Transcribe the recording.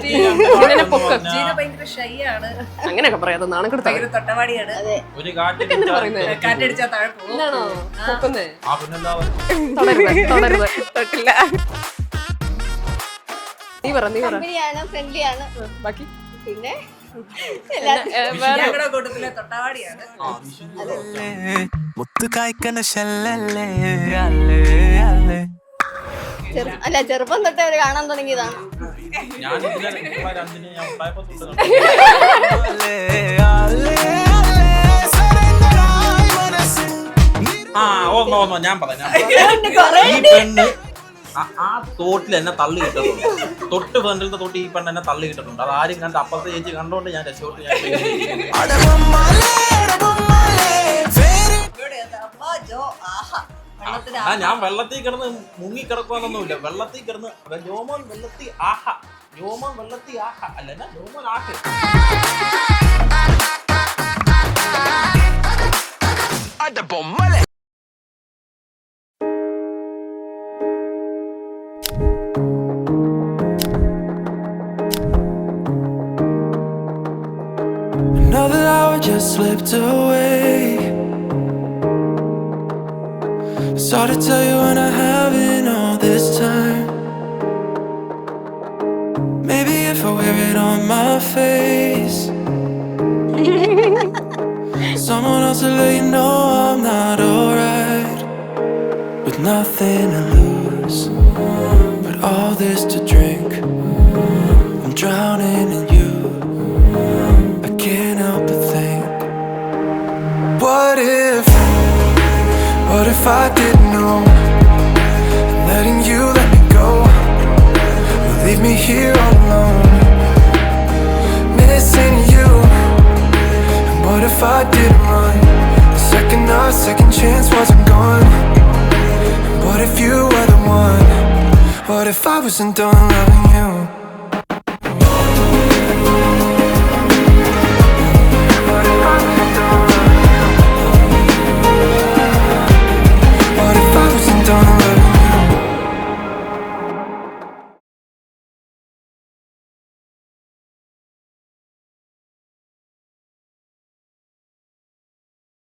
ജീനെ പൊക്ക്. ജീന ഭയങ്കര ഷൈ ആണ്. അങ്ങനെയൊക്കെ പറയാതെ നാണക്കെടുത്ത ഭയങ്കര തൊട്ടവാടിയാണ്. എന്തിനാ പറയുന്നത്? കാറ്റടിച്ചാ താഴെ പോകും. എന്താണോ പൊക്കുന്നേ? തുടരുത് തൊട്ടില്ല. നീ പറ ഫ്രണ്ട്ലിയാണ്. ബാക്കി പിന്നെ ഞങ്ങളുടെ കൂട്ടത്തിലെ തൊട്ടവാടിയാണ്. ചെറുപ്പം തൊട്ടേ അവര് കാണാൻ തുടങ്ങിയതാണ്. ഞാൻ പറയാം ആ തോട്ടിൽ എന്നെ തള്ളി കിട്ടുന്നുണ്ട്. തൊട്ട് ഫ്രണ്ടിലത്തെ തൊട്ട് ഈ പെണ്ണ് എന്നെ തള്ളി കിട്ടുന്നുണ്ട്. അത് ആരും കണ്ട് അപ്പുറത്തെ ചേച്ചി കണ്ടോണ്ട് ഞാൻ രക്ഷോട്ട് ഞാൻ വെള്ളത്തിൽ കിടന്ന് മുങ്ങി കിടക്കുവാനൊന്നുമില്ല. വെള്ളത്തിൽ കിടന്ന് രോമൻ വെള്ളത്തിൽ ആഹ, രോമൻ വെള്ളത്തിൽ ആഹ അല്ല രോമൻ ആഹ. Another hour just slipped away. It's hard to tell you when I haven't all this time. Maybe if I wear it on my face, someone else will let you know I'm not alright. With nothing to lose, but all this to drink. I'm drowning in you. I can't help but think, what if I didn't know, and letting you let me go would leave me here all alone, missing you. And what if I didn't run the second our second chance wasn't gone? And what if you were the one? What if I wasn't done loving you?